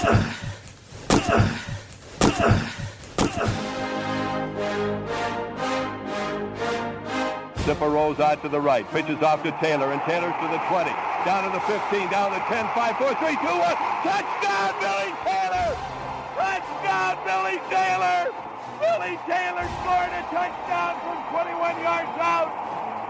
Zipper rolls out to the right, pitches off to Taylor, and Taylor's to the 20, down to the 15, down to the 10, 5, 4, 3, 2, 1. Touchdown, Billy Taylor! Touchdown, Billy Taylor! Billy Taylor scored a touchdown from 21 yards out.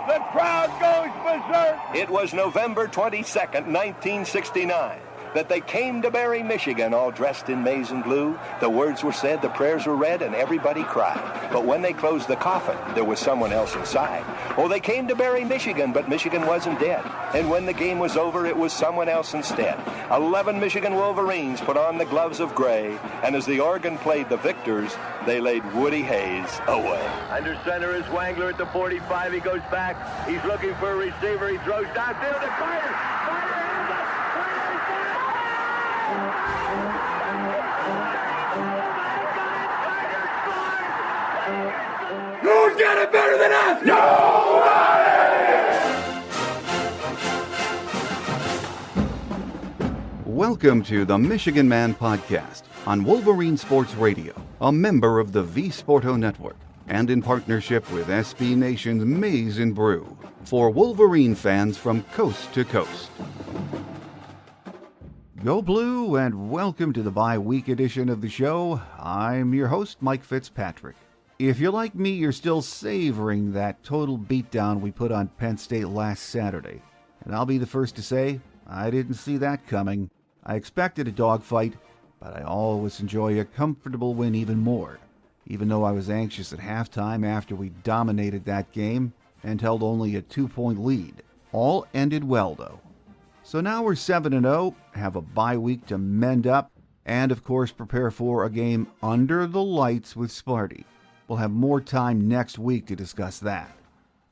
The crowd goes berserk. It was November 22nd, 1969. That they came to Barry, Michigan, all dressed in maize and blue. The words were said, the prayers were read, and everybody cried. But when they closed the coffin, there was someone else inside. Oh, they came to Barry, Michigan, but Michigan wasn't dead. And when the game was over, it was someone else instead. 11 Michigan Wolverines put on the gloves of gray, and as the organ played the victors, they laid Woody Hayes away. Under center is Wangler at the 45. He goes back. He's looking for a receiver. He throws downfield to Carter. Who's got it better than us? Nobody! Welcome to the Michigan Man Podcast on Wolverine Sports Radio, a member of the V Sporto Network, and in partnership with SB Nation's Maize and Brew, for Wolverine fans from coast to coast. Go Blue, and welcome to the bye-week edition of the show. I'm your host, Mike Fitzpatrick. If you're like me, you're still savoring that total beatdown we put on Penn State last Saturday. And I'll be the first to say, I didn't see that coming. I expected a dogfight, but I always enjoy a comfortable win even more, even though I was anxious at halftime after we dominated that game and held only a 2-point lead. All ended well, though. So now we're 7-0, have a bye week to mend up, and of course prepare for a game under the lights with Sparty. We'll have more time next week to discuss that.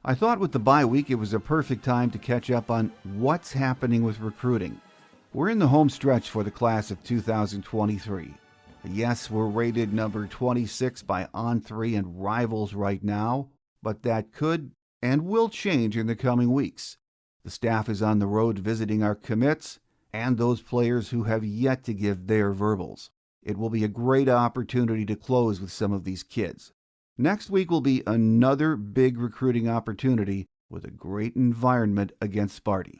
I thought with the bye week it was a perfect time to catch up on what's happening with recruiting. We're in the home stretch for the class of 2023. Yes, we're rated number 26 by On3 and Rivals right now, but that could and will change in the coming weeks. The staff is on the road visiting our commits and those players who have yet to give their verbals. It will be a great opportunity to close with some of these kids. Next week will be another big recruiting opportunity with a great environment against Sparty.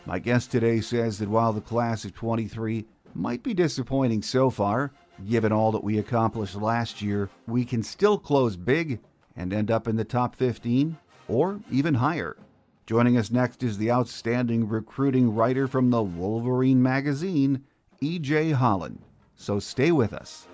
My guest today says that while the class of 23 might be disappointing so far, given all that we accomplished last year, we can still close big and end up in the top 15 or even higher. Joining us next is the outstanding recruiting writer from the Wolverine magazine, EJ Holland. So stay with us.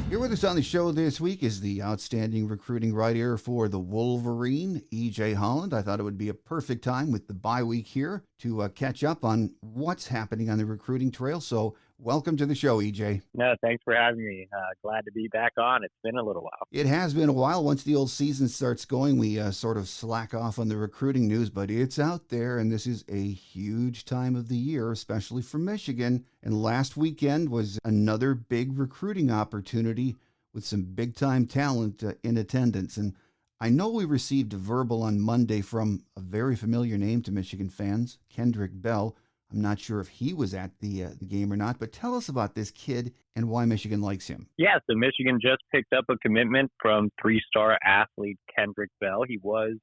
Here with us on the show this week is the outstanding recruiting writer for the Wolverine, EJ Holland. I thought it would be a perfect time with the bye week here to catch up on what's happening on the recruiting trail. So welcome to the show, EJ. No, thanks for having me. Glad to be back on. It's been a little while. It has been a while. Once the old season starts going, we sort of slack off on the recruiting news, but it's out there, and this is a huge time of the year, especially for Michigan. And last weekend was another big recruiting opportunity with some big-time talent in attendance. And I know we received a verbal on Monday from a very familiar name to Michigan fans, Kendrick Bell. I'm not sure if he was at the game or not, but tell us about this kid and why Michigan likes him. Yeah, so Michigan just picked up a commitment from three-star athlete Kendrick Bell. He was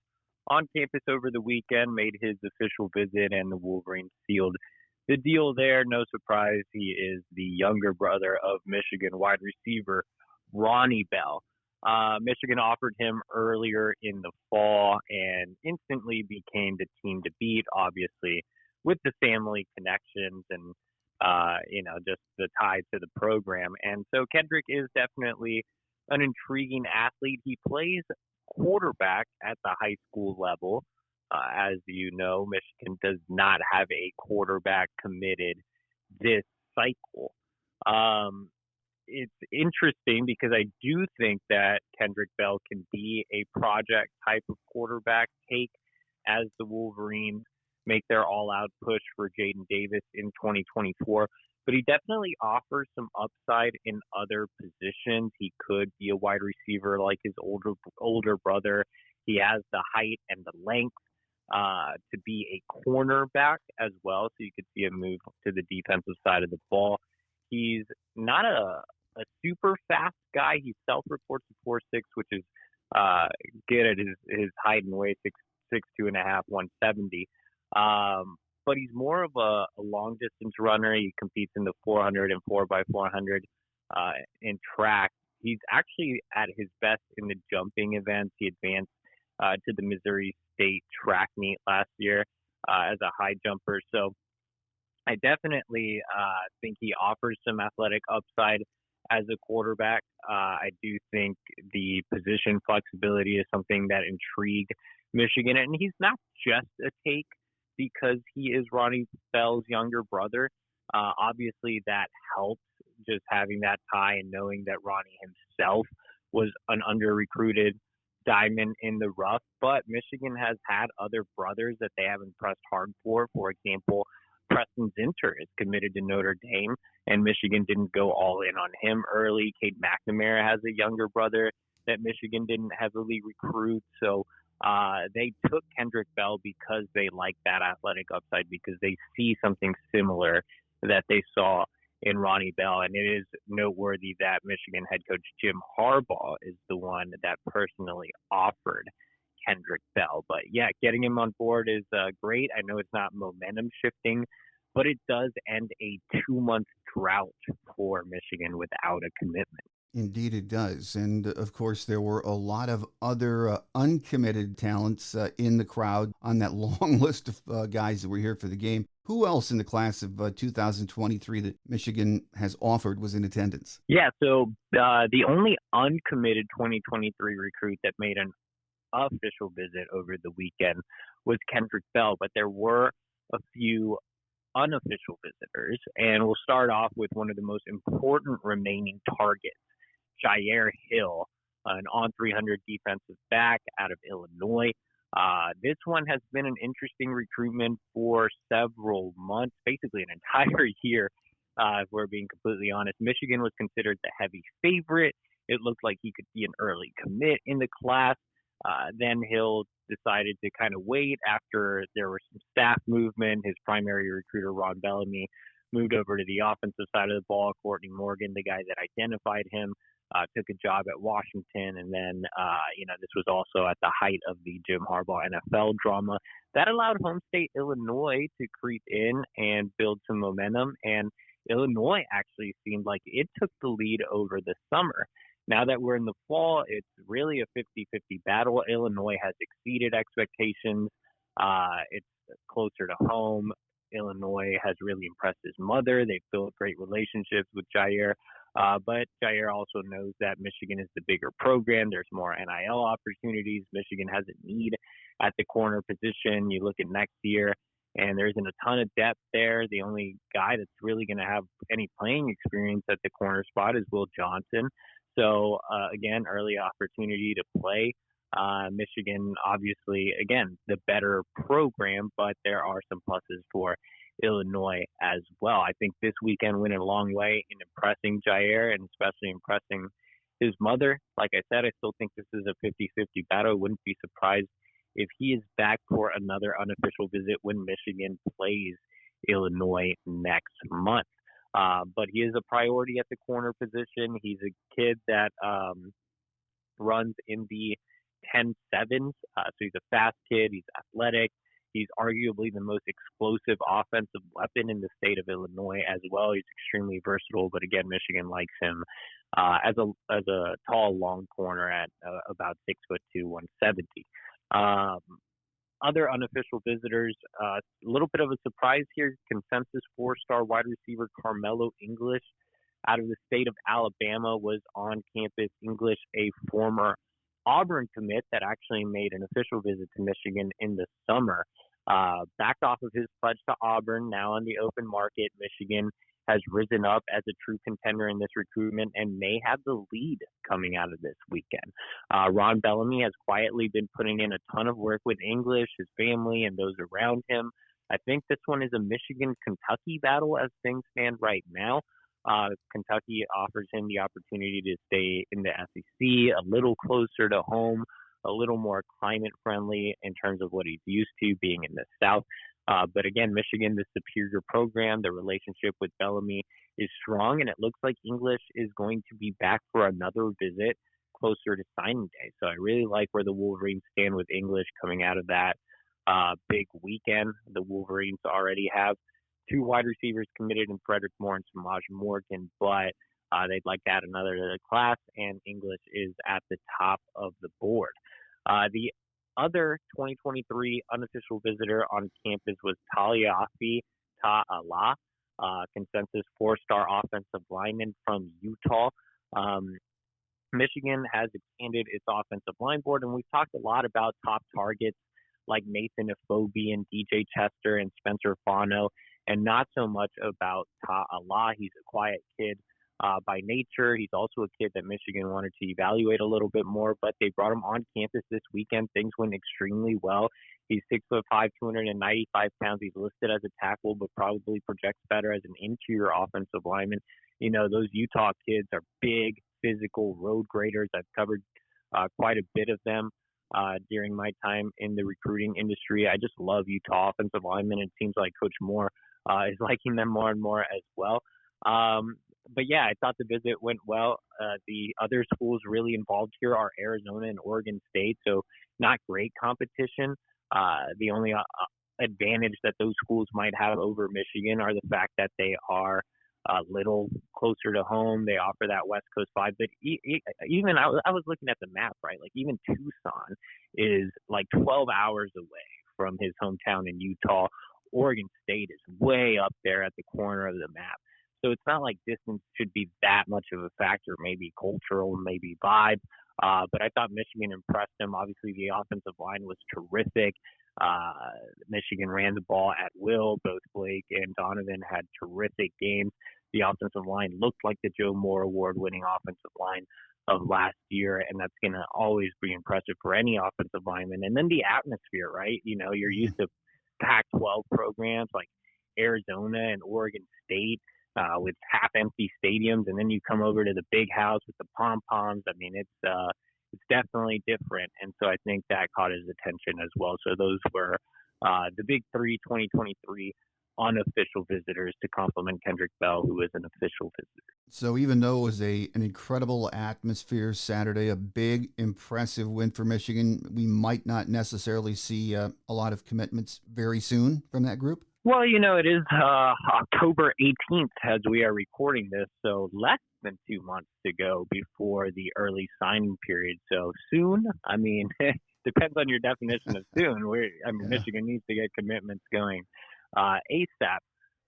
on campus over the weekend, made his official visit, and the Wolverines sealed the deal there. No surprise, he is the younger brother of Michigan wide receiver Ronnie Bell. Michigan offered him earlier in the fall and instantly became the team to beat. Obviously, with the family connections and just the tie to the program. And so Kendrick is definitely an intriguing athlete. He plays quarterback at the high school level. As you know, Michigan does not have a quarterback committed this cycle. It's interesting because I do think that Kendrick Bell can be a project type of quarterback take as the Wolverines make their all-out push for Jaden Davis in 2024. But he definitely offers some upside in other positions. He could be a wide receiver like his older brother. He has the height and the length to be a cornerback as well. So you could see him move to the defensive side of the ball. He's not a super fast guy. He self-reports a 4.6, which is good at his height and weight, 6'2.5", 170. But he's more of a long distance runner. He competes in the 400 and 4x400 in track. He's actually at his best in the jumping events. He advanced to the Missouri State track meet last year as a high jumper. So I definitely think he offers some athletic upside as a quarterback. I do think the position flexibility is something that intrigued Michigan. And he's not just a take because he is Ronnie Bell's younger brother. Obviously, that helps, just having that tie and knowing that Ronnie himself was an under-recruited diamond in the rough. But Michigan has had other brothers that they haven't pressed hard for. For example, Preston Zinter is committed to Notre Dame, and Michigan didn't go all in on him early. Cade McNamara has a younger brother that Michigan didn't heavily recruit. So they took Kendrick Bell because they like that athletic upside, because they see something similar that they saw in Ronnie Bell. And it is noteworthy that Michigan head coach Jim Harbaugh is the one that personally offered Kendrick Bell. But yeah, getting him on board is great. I know it's not momentum shifting, but it does end a 2-month drought for Michigan without a commitment. Indeed, it does. And of course, there were a lot of other uncommitted talents in the crowd on that long list of guys that were here for the game. Who else in the class of 2023 that Michigan has offered was in attendance? Yeah, so the only uncommitted 2023 recruit that made an official visit over the weekend was Kendrick Bell, but there were a few unofficial visitors. And we'll start off with one of the most important remaining targets, Jair Hill, an on-300 defensive back out of Illinois. This one has been an interesting recruitment for several months, basically an entire year, if we're being completely honest. Michigan was considered the heavy favorite. It looked like he could be an early commit in the class. Then Hill decided to kind of wait after there was some staff movement. His primary recruiter, Ron Bellamy, moved over to the offensive side of the ball. Courtney Morgan, the guy that identified him, took a job at Washington. And then, this was also at the height of the Jim Harbaugh NFL drama. That allowed home state Illinois to creep in and build some momentum. And Illinois actually seemed like it took the lead over the summer. Now that we're in the fall, it's really a 50-50 battle. Illinois has exceeded expectations. It's closer to home. Illinois has really impressed his mother. They've built great relationships with Jair. But Jair also knows that Michigan is the bigger program. There's more NIL opportunities. Michigan has a need at the corner position. You look at next year, and there isn't a ton of depth there. The only guy that's really going to have any playing experience at the corner spot is Will Johnson. So, again, early opportunity to play. Michigan, obviously, again, the better program, but there are some pluses for Illinois as well. I think this weekend went a long way in impressing Jair and especially impressing his mother. Like I said, I still think this is a 50-50 battle. I wouldn't be surprised if he is back for another unofficial visit when Michigan plays Illinois next month. But he is a priority at the corner position. He's a kid that runs in the 10-7s. So he's a fast kid. He's athletic. He's arguably the most explosive offensive weapon in the state of Illinois as well. He's extremely versatile, but again, Michigan likes him as a tall, long corner at about 6'2", 170. Other unofficial visitors, a little bit of a surprise here. Consensus 4-star wide receiver Carmelo English out of the state of Alabama was on campus. English, a former Auburn commit that actually made an official visit to Michigan in the summer. Backed off of his pledge to Auburn, now on the open market. Michigan has risen up as a true contender in this recruitment and may have the lead coming out of this weekend. Ron Bellamy has quietly been putting in a ton of work with English, his family, and those around him. I think this one is a Michigan-Kentucky battle as things stand right now. Kentucky offers him the opportunity to stay in the SEC, a little closer to home, a little more climate friendly in terms of what he's used to being in the South. But again, Michigan, the superior program, the relationship with Bellamy is strong, and it looks like English is going to be back for another visit closer to signing day. So I really like where the Wolverines stand with English coming out of that big weekend. The Wolverines already have 2 wide receivers committed in Frederick Moore and Samaj Morgan, but they'd like to add another to the class, and English is at the top of the board. The other 2023 unofficial visitor on campus was Taliafi Ta'ala, consensus 4-star offensive lineman from Utah. Michigan has expanded its offensive line board, and we've talked a lot about top targets like Nathan Afobe and DJ Chester and Spencer Fano, and not so much about Ta'ala. He's a quiet kid by nature. He's also a kid that Michigan wanted to evaluate a little bit more, but they brought him on campus this weekend. Things went extremely well. He's 6'5", 295 pounds. He's listed as a tackle, but probably projects better as an interior offensive lineman. You know, those Utah kids are big, physical road graders. I've covered quite a bit of them during my time in the recruiting industry. I just love Utah offensive linemen. It seems like Coach Moore is liking them more and more as well. But yeah, I thought the visit went well. The other schools really involved here are Arizona and Oregon State, so not great competition. The only advantage that those schools might have over Michigan are the fact that they are a little closer to home. They offer that West Coast vibe. But even I was looking at the map, right? Like even Tucson is like 12 hours away from his hometown in Utah. Oregon State is way up there at the corner of the map. So it's not like distance should be that much of a factor, maybe cultural, maybe vibe. But I thought Michigan impressed them. Obviously, the offensive line was terrific. Michigan ran the ball at will. Both Blake and Donovan had terrific games. The offensive line looked like the Joe Moore Award-winning offensive line of last year, and that's going to always be impressive for any offensive lineman. And then the atmosphere, right? You know, you're used to Pac-12 programs like Arizona and Oregon State, with half-empty stadiums, and then you come over to the big house with the pom-poms. I mean, it's definitely different, and so I think that caught his attention as well. So those were the big 3 2023 unofficial visitors to complement Kendrick Bell, who is an official visitor. So even though it was an incredible atmosphere Saturday, a big, impressive win for Michigan, we might not necessarily see a lot of commitments very soon from that group? Well, you know, it is October 18th as we are recording this, so less than 2 months to go before the early signing period. So soon, I mean, depends on your definition of soon. Michigan needs to get commitments going ASAP.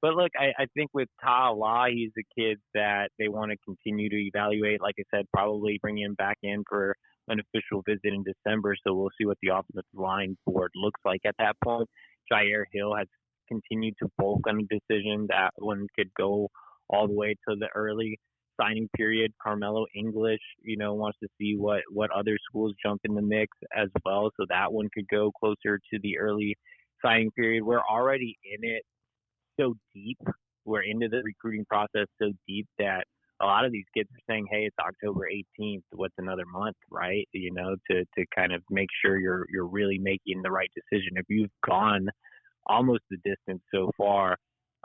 But look, I think with Ta'ala, he's a kid that they want to continue to evaluate. Like I said, probably bring him back in for an official visit in December. So we'll see what the offensive line board looks like at that point. Jair Hill has continued to bulk on a decision. That one could go all the way to the early signing period. Carmelo English, you know, wants to see what other schools jump in the mix as well. So that one could go closer to the early signing period. We're already in it so deep. We're into the recruiting process so deep that a lot of these kids are saying, hey, it's October 18th. What's another month, right? You know, to kind of make sure you're really making the right decision. If you've gone almost the distance so far,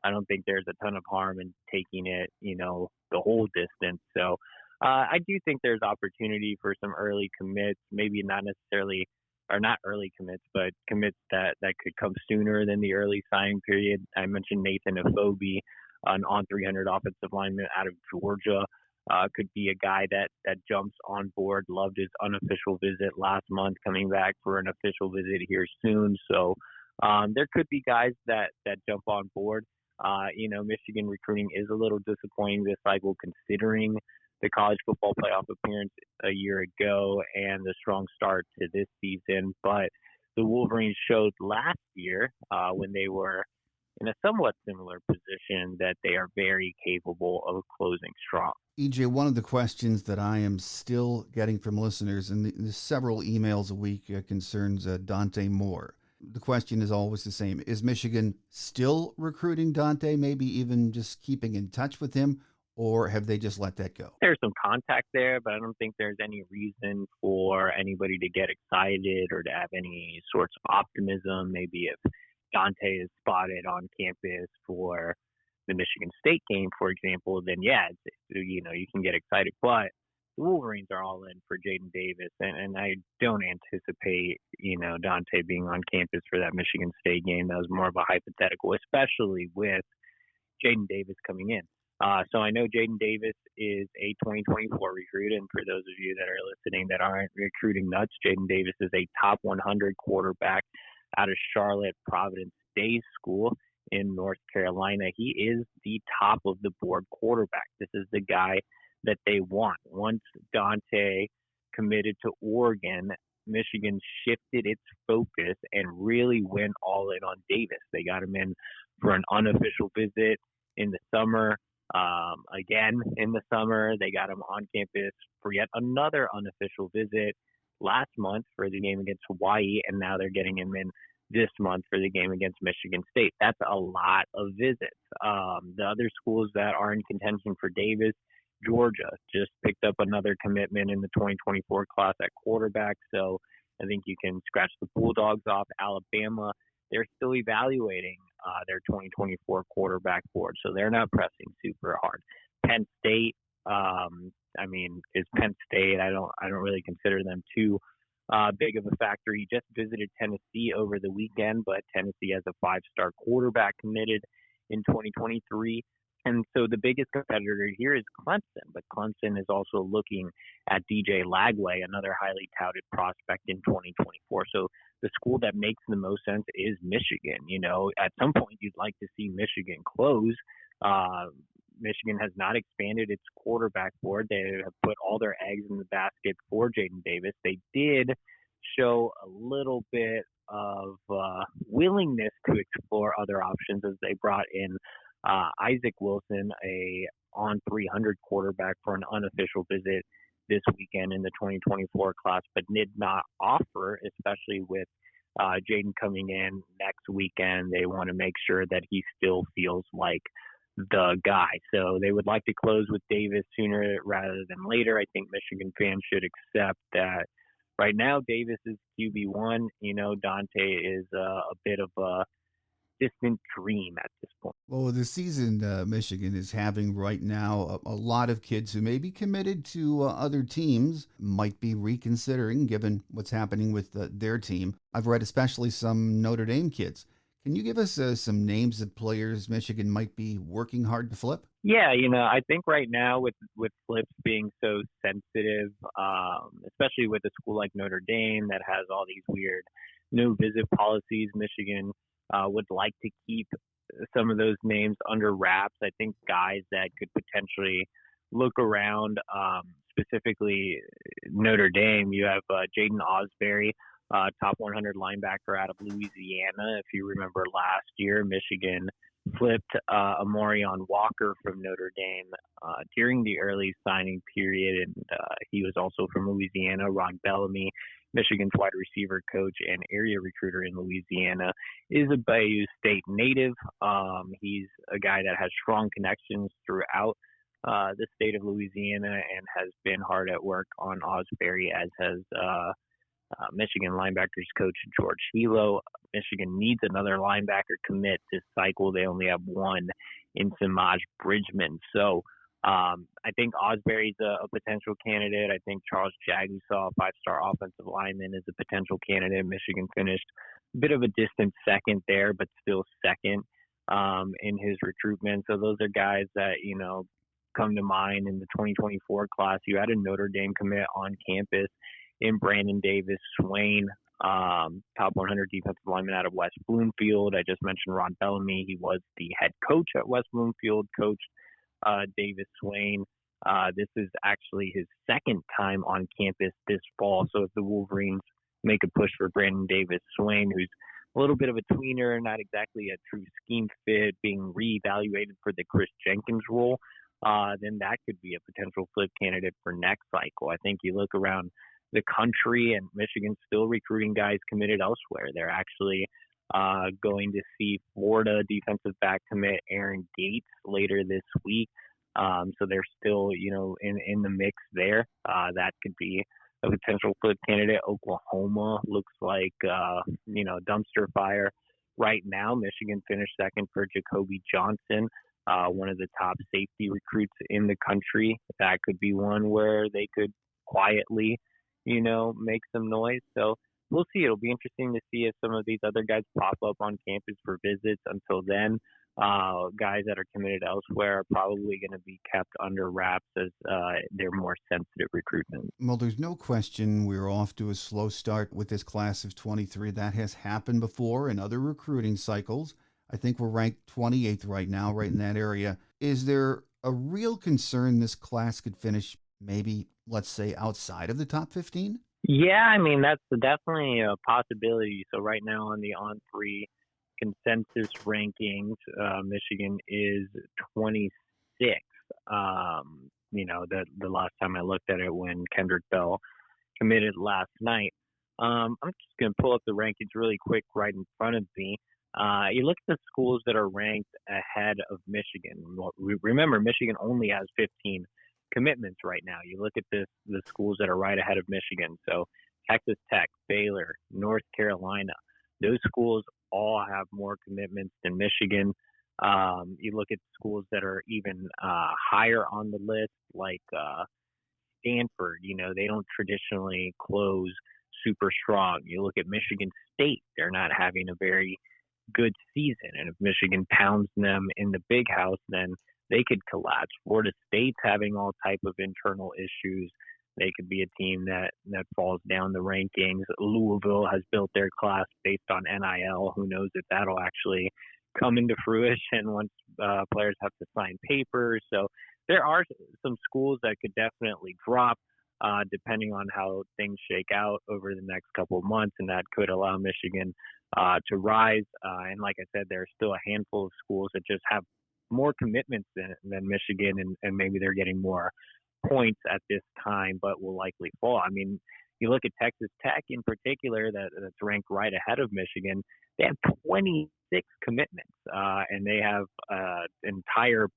I don't think there's a ton of harm in taking it, you know, the whole distance. So I do think there's opportunity for some early commits, maybe not necessarily, or not early commits, but commits that could come sooner than the early signing period. I mentioned Nathan Afobe, an on 300 offensive lineman out of Georgia. could be a guy that jumps on board. Loved his unofficial visit last month, coming back for an official visit here soon. So there could be guys that jump on board. Michigan recruiting is a little disappointing this cycle, considering the college football playoff appearance a year ago and the strong start to this season. But the Wolverines showed last year when they were in a somewhat similar position that they are very capable of closing strong. EJ, one of the questions that I am still getting from listeners, and the several emails a week, concerns Dante Moore. The question is always the same. Is Michigan still recruiting Dante, maybe even just keeping in touch with him, or have they just let that go? There's some contact there, but I don't think there's any reason for anybody to get excited or to have any sorts of optimism. Maybe if Dante is spotted on campus for the Michigan State game, for example, then yeah, you can get excited. But the Wolverines are all in for Jaden Davis, and I don't anticipate, Dante being on campus for that Michigan State game. That was more of a hypothetical, especially with Jaden Davis coming in. So I know Jaden Davis is a 2024 recruit, and for those of you that are listening that aren't recruiting nuts, Jaden Davis is a top 100 quarterback out of Charlotte Providence Day School in North Carolina. He is the top of the board quarterback. This is the guy that they want. Once Dante committed to Oregon, Michigan shifted its focus and really went all in on Davis. They got him in for an unofficial visit in the summer. Again, in the summer, they got him on campus for yet another unofficial visit last month for the game against Hawaii, and now they're getting him in this month for the game against Michigan State. That's a lot of visits. The other schools that are in contention for Davis, Georgia just picked up another commitment in the 2024 class at quarterback, so I think you can scratch the Bulldogs off. Alabama, they're still evaluating their 2024 quarterback board, so they're not pressing super hard. Penn State, is Penn State. I don't really consider them too big of a factor. He just visited Tennessee over the weekend, but Tennessee has a 5-star quarterback committed in 2023. And so the biggest competitor here is Clemson, but Clemson is also looking at DJ Lagway, another highly touted prospect in 2024. So the school that makes the most sense is Michigan. At some point you'd like to see Michigan close. Michigan has not expanded its quarterback board. They have put all their eggs in the basket for Jaden Davis. They did show a little bit of willingness to explore other options as they brought in Isaac Wilson, a on 300 quarterback, for an unofficial visit this weekend in the 2024 class, but did not offer, especially with Jaden coming in next weekend. They want to make sure that he still feels like the guy. So they would like to close with Davis sooner rather than later. I think Michigan fans should accept that right now Davis is QB1. Dante is a bit of a distant dream at this point. Well, the season Michigan is having right now, a lot of kids who may be committed to other teams might be reconsidering given what's happening with their team. I've read especially some Notre Dame kids. Can you give us some names of players Michigan might be working hard to flip? Yeah, I think right now with flips being so sensitive, especially with a school like Notre Dame that has all these weird no visit policies, Michigan would like to keep some of those names under wraps. I think guys that could potentially look around, specifically Notre Dame, you have Jaden Osbury, top 100 linebacker out of Louisiana. If you remember last year, Michigan flipped Amorion Walker from Notre Dame during the early signing period, and he was also from Louisiana. Ron Bellamy, Michigan's wide receiver coach and area recruiter in Louisiana, is a Bayou State native. He's a guy that has strong connections throughout the state of Louisiana and has been hard at work on Osbury, as has Michigan linebackers coach George Hilo. Michigan needs another linebacker commit this cycle. They only have one in Samaj Bridgman. So I think Osbury's a potential candidate. I think Charles Jagusaw, a 5-star offensive lineman, is a potential candidate. Michigan finished a bit of a distant second there, but still second in his recruitment. So those are guys that, come to mind in the 2024 class. You had a Notre Dame commit on campus in Brandon Davis Swain, top 100 defensive lineman out of West Bloomfield. I just mentioned Ron Bellamy. He was the head coach at West Bloomfield, coached Davis Swain. This is actually his second time on campus this fall. So if the Wolverines make a push for Brandon Davis Swain, who's a little bit of a tweener, not exactly a true scheme fit, being reevaluated for the Chris Jenkins role, then that could be a potential flip candidate for next cycle. I think you look around the country and Michigan's still recruiting guys committed elsewhere. They're actually going to see Florida defensive back commit Aaron Gates later this week. So they're still, in the mix there. That could be a potential flip candidate. Oklahoma looks like, dumpster fire right now. Michigan finished second for Jacoby Johnson, one of the top safety recruits in the country. That could be one where they could quietly, make some noise. So we'll see. It'll be interesting to see if some of these other guys pop up on campus for visits. Until then, guys that are committed elsewhere are probably going to be kept under wraps as they're more sensitive recruitment. Well, there's no question we're off to a slow start with this class of 23. That has happened before in other recruiting cycles. I think we're ranked 28th right now, right in that area. Is there a real concern this class could finish maybe, let's say, outside of the top 15? Yeah, I mean, that's definitely a possibility. So right now on the On3 consensus rankings, Michigan is 26th. The last time I looked at it when Kendrick Bell committed last night. I'm just going to pull up the rankings really quick right in front of me. You look at the schools that are ranked ahead of Michigan. Remember, Michigan only has 15 commitments right now. You look at the schools that are right ahead of Michigan. So Texas Tech, Baylor, North Carolina, those schools all have more commitments than Michigan. You look at schools that are even higher on the list, like Stanford. They don't traditionally close super strong. You look at Michigan State; they're not having a very good season, and if Michigan pounds them in the Big House, then they could collapse. Florida State's having all type of internal issues. They could be a team that falls down the rankings. Louisville has built their class based on NIL. Who knows if that'll actually come into fruition once players have to sign papers. So there are some schools that could definitely drop depending on how things shake out over the next couple of months, and that could allow Michigan to rise. And like I said, there are still a handful of schools that just have more commitments than Michigan, and maybe they're getting more points at this time, but will likely fall. I mean, you look at Texas Tech in particular, that's ranked right ahead of Michigan. They have 26 commitments, and they have entire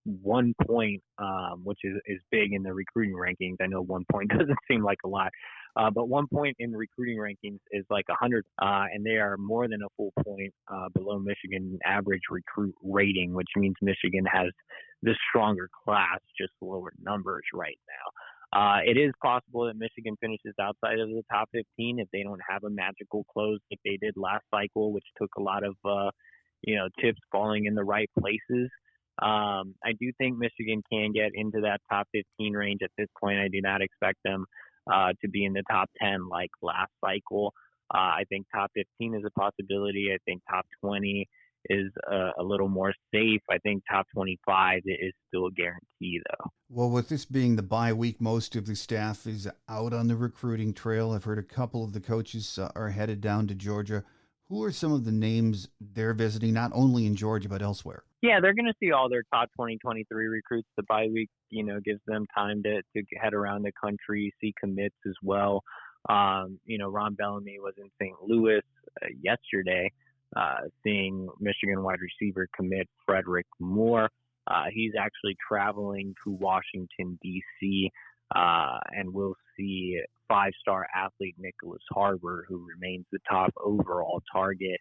1 point, which is big in the recruiting rankings. I know 1 point doesn't seem like a lot, but 1 point in the recruiting rankings is like 100, and they are more than a full point below Michigan average recruit rating, which means Michigan has the stronger class, just lower numbers right now. It is possible that Michigan finishes outside of the top 15 if they don't have a magical close like they did last cycle, which took a lot of chips falling in the right places. I do think Michigan can get into that top 15 range at this point. I do not expect them to be in the top 10 like last cycle. I think top 15 is a possibility. I think top 20 is a little more safe. I think top 25 is still a guarantee, though. Well, with this being the bye week, most of the staff is out on the recruiting trail. I've heard a couple of the coaches are headed down to Georgia. Who are some of the names they're visiting, not only in Georgia, but elsewhere? Yeah, they're going to see all their top 2023 recruits. The bye week, gives them time to head around the country, see commits as well. Ron Bellamy was in St. Louis yesterday, seeing Michigan wide receiver commit Frederick Moore. He's actually traveling to Washington, D.C., and we'll see five-star athlete Nicholas Harbor, who remains the top overall target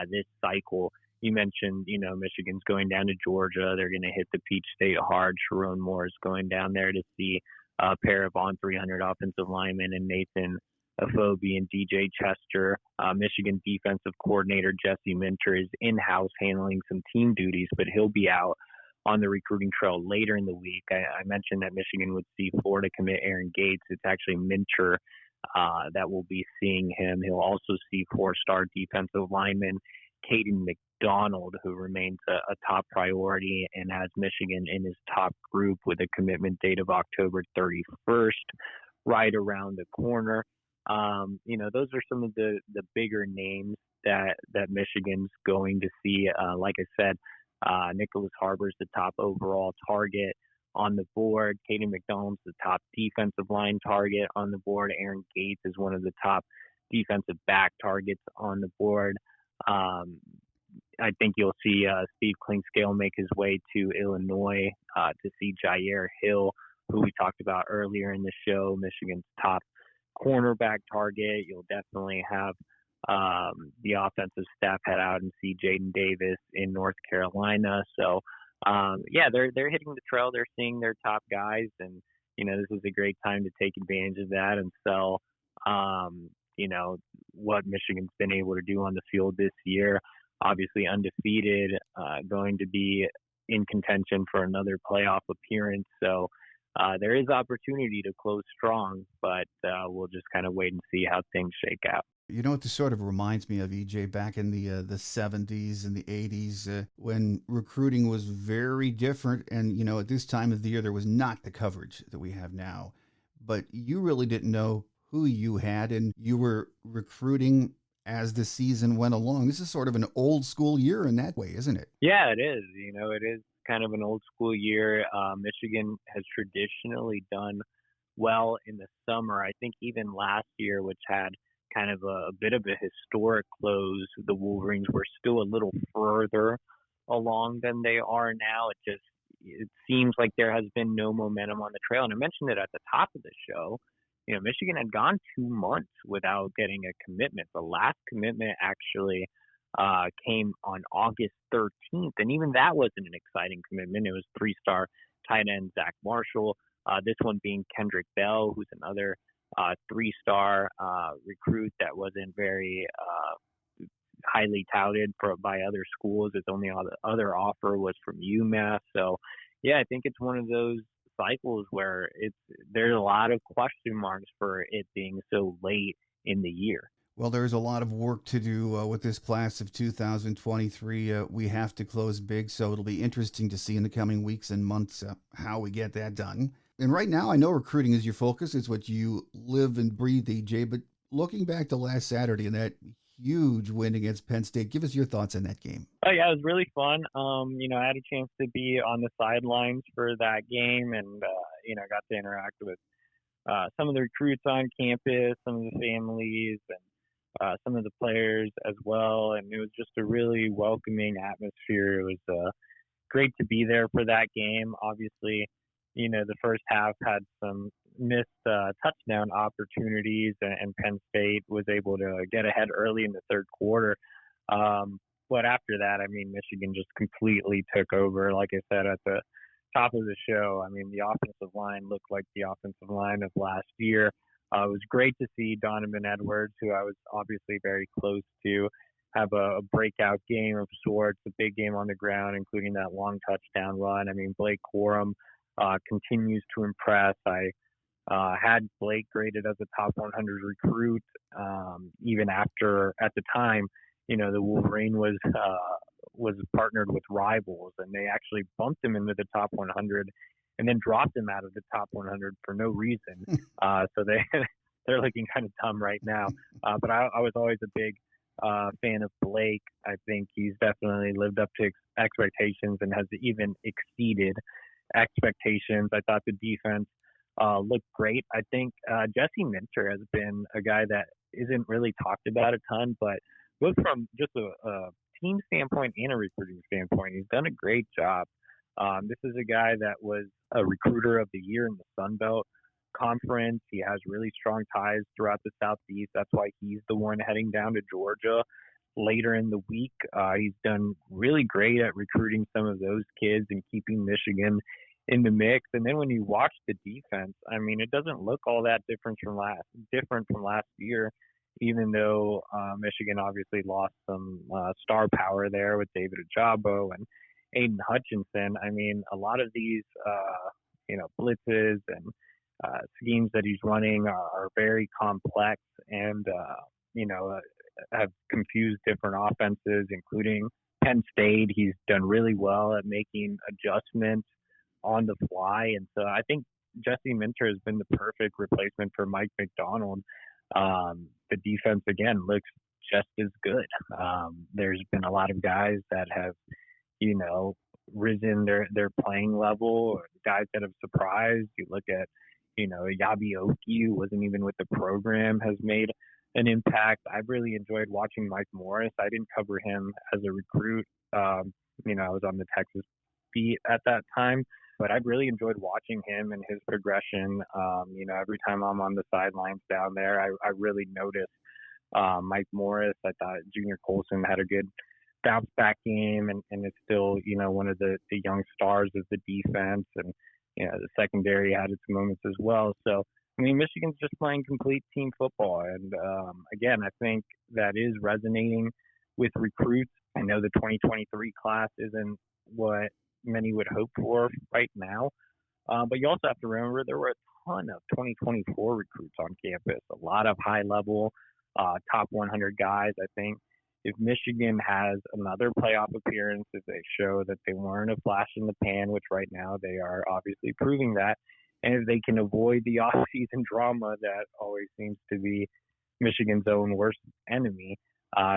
this cycle. You mentioned, Michigan's going down to Georgia. They're going to hit the Peach State hard. Sharon Moore is going down there to see a pair of on 300 offensive linemen and Nathan Afobe and DJ Chester. Michigan defensive coordinator Jesse Minter is in-house handling some team duties, but he'll be out on the recruiting trail later in the week. I mentioned that Michigan would see Florida commit Aaron Gates. It's actually Minter that will be seeing him. He'll also see four-star defensive lineman Caden McDonald, who remains a top priority and has Michigan in his top group with a commitment date of October 31st, right around the corner. Those are some of the bigger names that Michigan's going to see. Like I said, Nicholas Harbor's the top overall target on the board. Caden McDonald's the top defensive line target on the board. Aaron Gates is one of the top defensive back targets on the board. I think you'll see Steve Klingscale make his way to Illinois to see Jair Hill, who we talked about earlier in the show, Michigan's top cornerback target. You'll definitely have the offensive staff head out and see Jaden Davis in North Carolina. So, they're hitting the trail. They're seeing their top guys, and this is a great time to take advantage of that and sell. What Michigan's been able to do on the field this year. Obviously undefeated, going to be in contention for another playoff appearance. So there is opportunity to close strong, but we'll just kind of wait and see how things shake out. You know what this sort of reminds me of, EJ, back in the 70s and the 80s when recruiting was very different. And, at this time of the year, there was not the coverage that we have now. But you really didn't know who you had, and you were recruiting as the season went along. This is sort of an old school year in that way, isn't it? Yeah, it is. It is kind of an old school year. Michigan has traditionally done well in the summer. I think even last year, which had kind of a bit of a historic close, the Wolverines were still a little further along than they are now. It seems like there has been no momentum on the trail. And I mentioned it at the top of the show. Michigan had gone 2 months without getting a commitment. The last commitment actually came on August 13th, and even that wasn't an exciting commitment. It was 3-star tight end Zach Marshall. This one being Kendrick Bell, who's another 3-star recruit that wasn't very highly touted by other schools. Its only other offer was from UMass. So, yeah, I think it's one of those cycles where there's a lot of question marks for it being so late in the year. Well, there's a lot of work to do with this class of 2023. We have to close big, so it'll be interesting to see in the coming weeks and months how we get that done. And right now, I know recruiting is your focus. It's what you live and breathe, EJ. But looking back to last Saturday and that huge win against Penn State, give us your thoughts on that game. Oh, yeah, it was really fun. I had a chance to be on the sidelines for that game and, got to interact with some of the recruits on campus, some of the families, and some of the players as well. And it was just a really welcoming atmosphere. It was great to be there for that game. Obviously, the first half had some missed touchdown opportunities, and Penn State was able to get ahead early in the third quarter. But after that, Michigan just completely took over. Like I said at the top of the show, the offensive line looked like the offensive line of last year. It was great to see Donovan Edwards, who I was obviously very close to, have a breakout game of sorts, a big game on the ground, including that long touchdown run. Blake Corum continues to impress. I had Blake graded as a top 100 recruit, even after, at the time, the Wolverine was partnered with Rivals, and they actually bumped him into the top 100 and then dropped him out of the top 100 for no reason. So they're looking kind of dumb right now. But I was always a big fan of Blake. I think he's definitely lived up to expectations and has even exceeded expectations. I thought the defense looked great. I think Jesse Minter has been a guy that isn't really talked about a ton, but both from just a team standpoint and a recruiting standpoint, he's done a great job. This is a guy that was a recruiter of the year in the Sun Belt Conference. He has really strong ties throughout the Southeast. That's why he's the one heading down to Georgia later in the week. He's done really great at recruiting some of those kids and keeping Michigan in the mix. And then when you watch the defense, it doesn't look all that different from last year, even though Michigan obviously lost some star power there with David Ojabo Aiden Hutchinson. I mean, a lot of these, blitzes and schemes that he's running are very complex and, have confused different offenses, including Penn State. He's done really well at making adjustments on the fly. And so I think Jesse Minter has been the perfect replacement for Mike McDonald. The defense, again, looks just as good. There's been a lot of guys that have, risen their playing level, or guys that have surprised. You look at, Yabi Oki, who wasn't even with the program, has made an impact. I've really enjoyed watching Mike Morris. I didn't cover him as a recruit. I was on the Texas beat at that time, but I've really enjoyed watching him and his progression. Every time I'm on the sidelines down there, I really noticed Mike Morris. I thought Junior Colson had a good bounce back game and is still, one of the young stars of the defense. And, the secondary had its moments as well. So, I mean, Michigan's just playing complete team football. And, again, I think that is resonating with recruits. I know the 2023 class isn't what many would hope for right now. But you also have to remember there were a ton of 2024 recruits on campus, a lot of high-level, top 100 guys. I think if Michigan has another playoff appearance, if they show that they weren't a flash in the pan, which right now they are obviously proving that, and if they can avoid the off-season drama that always seems to be Michigan's own worst enemy,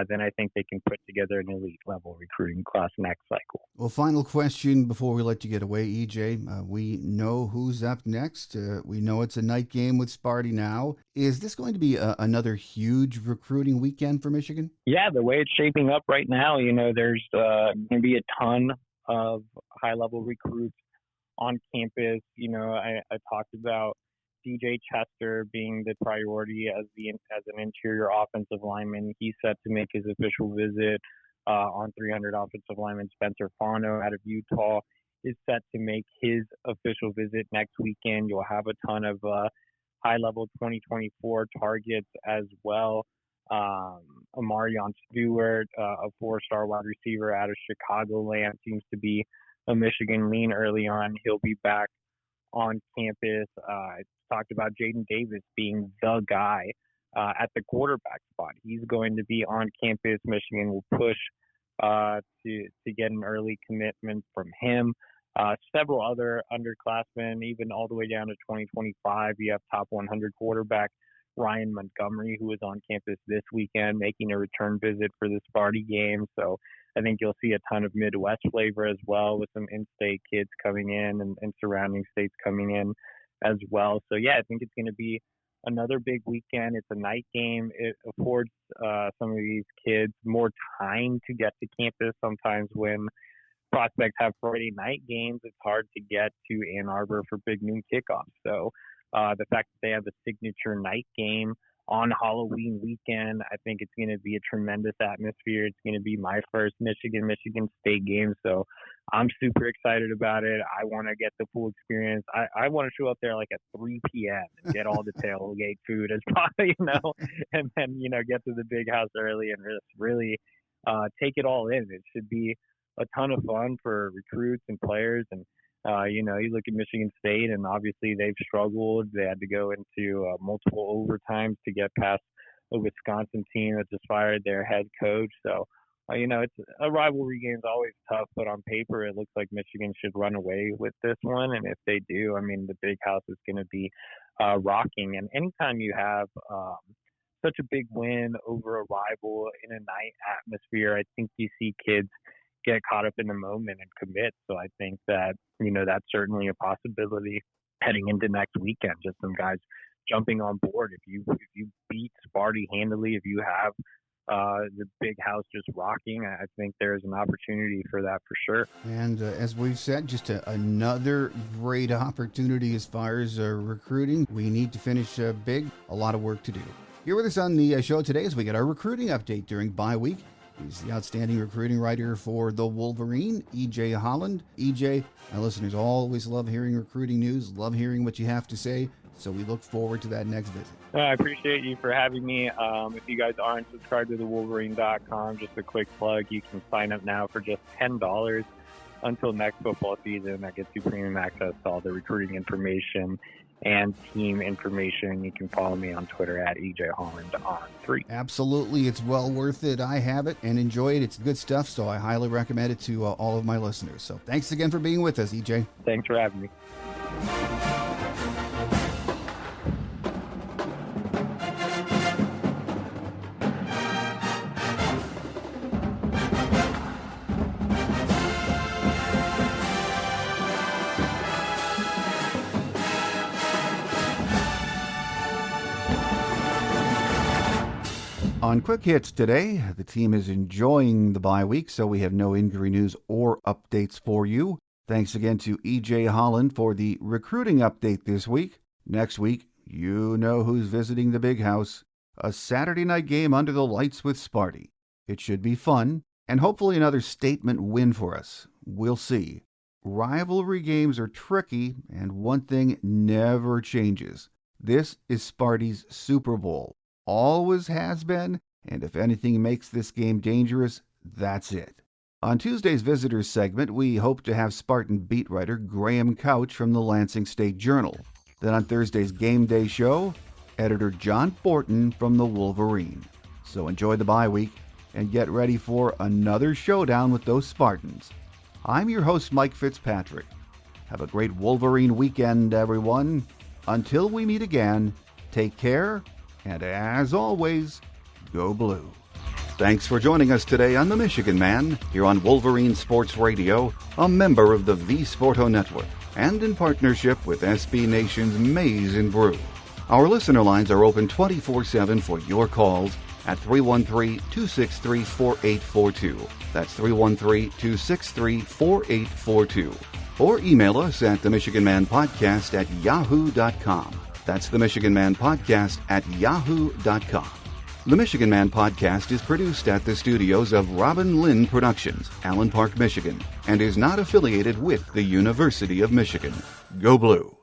then I think they can put together an elite-level recruiting class next cycle. Well, final question before we let you get away, EJ. We know who's up next. We know it's a night game with Sparty now. Is this going to be another huge recruiting weekend for Michigan? Yeah, the way it's shaping up right now, there's going to be a ton of high-level recruits on campus. I talked about DJ Chester being the priority as an interior offensive lineman. He's set to make his official visit. On 300 offensive lineman Spencer Fano out of Utah is set to make his official visit next weekend. You'll have a ton of high-level 2024 targets as well. Amarion Stewart, a four-star wide receiver out of Chicagoland, seems to be a Michigan lean early on. He'll be back on campus. I talked about Jaden Davis being the guy at the quarterback spot. He's going to be on campus. Michigan will push to get an early commitment from him. Several other underclassmen, even all the way down to 2025. You have top 100 quarterback Ryan Montgomery, who was on campus this weekend, making a return visit for the Sparty game. So I think you'll see a ton of Midwest flavor as well, with some in-state kids coming in and surrounding states coming in as well. So, yeah, I think it's going to be another big weekend. It's a night game. It affords some of these kids more time to get to campus. Sometimes when prospects have Friday night games, it's hard to get to Ann Arbor for big noon kickoffs. So the fact that they have a signature night game on Halloween weekend, I think it's going to be a tremendous atmosphere. It's going to be my first Michigan State game. So I'm super excited about it. I want to get the full experience. I want to show up there like at 3 p.m. and get all the tailgate food as possible, and then, get to the big house early and just really take it all in. It should be a ton of fun for recruits and players. And, you look at Michigan State, and obviously they've struggled. They had to go into multiple overtimes to get past a Wisconsin team that just fired their head coach. So, it's a rivalry game is always tough, but on paper it looks like Michigan should run away with this one. And if they do, the big house is going to be rocking. And anytime you have such a big win over a rival in a night atmosphere, I think you see kids get caught up in the moment and commit. So I think that, that's certainly a possibility heading into next weekend. Just some guys jumping on board. If you beat Sparty handily, if you have the big house just rocking, I think there's an opportunity for that for sure. And as we've said, just another great opportunity as far as recruiting. We need to finish big. A lot of work to do. Here with us on the show today as we get our recruiting update during bye week. He's the outstanding recruiting writer for the Wolverine, EJ Holland. EJ, our listeners always love hearing recruiting news, love hearing what you have to say, so we look forward to that next visit. I appreciate you for having me. If you guys aren't subscribed to the Wolverine.com, just a quick plug, you can sign up now for just $10 until next football season, that gets you premium access to all the recruiting information and team information. You can follow me on Twitter at EJ Holland on 3. Absolutely. It's well worth it. I have it and enjoy it. It's good stuff, so I highly recommend it to all of my listeners. So thanks again for being with us, EJ. Thanks for having me. On Quick Hits today, the team is enjoying the bye week, so we have no injury news or updates for you. Thanks again to EJ Holland for the recruiting update this week. Next week, you know who's visiting the big house. A Saturday night game under the lights with Sparty. It should be fun, and hopefully another statement win for us. We'll see. Rivalry games are tricky, and one thing never changes. This is Sparty's Super Bowl. Always has been, and if anything makes this game dangerous, that's it. On Tuesday's Visitors segment, we hope to have Spartan beat writer Graham Couch from the Lansing State Journal. Then on Thursday's Game Day show, editor John Fortin from the Wolverine. So enjoy the bye week and get ready for another showdown with those Spartans. I'm your host, Mike Fitzpatrick. Have a great Wolverine weekend, everyone. Until we meet again, take care. And as always, go blue. Thanks for joining us today on The Michigan Man, here on Wolverine Sports Radio, a member of the V Sporto Network, and in partnership with SB Nation's Maize and Brew. Our listener lines are open 24/7 for your calls at 313-263-4842. That's 313-263-4842. Or email us at themichiganmanpodcast@yahoo.com. That's the Michigan Man Podcast at yahoo.com. The Michigan Man Podcast is produced at the studios of Robin Lynn Productions, Allen Park, Michigan, and is not affiliated with the University of Michigan. Go Blue!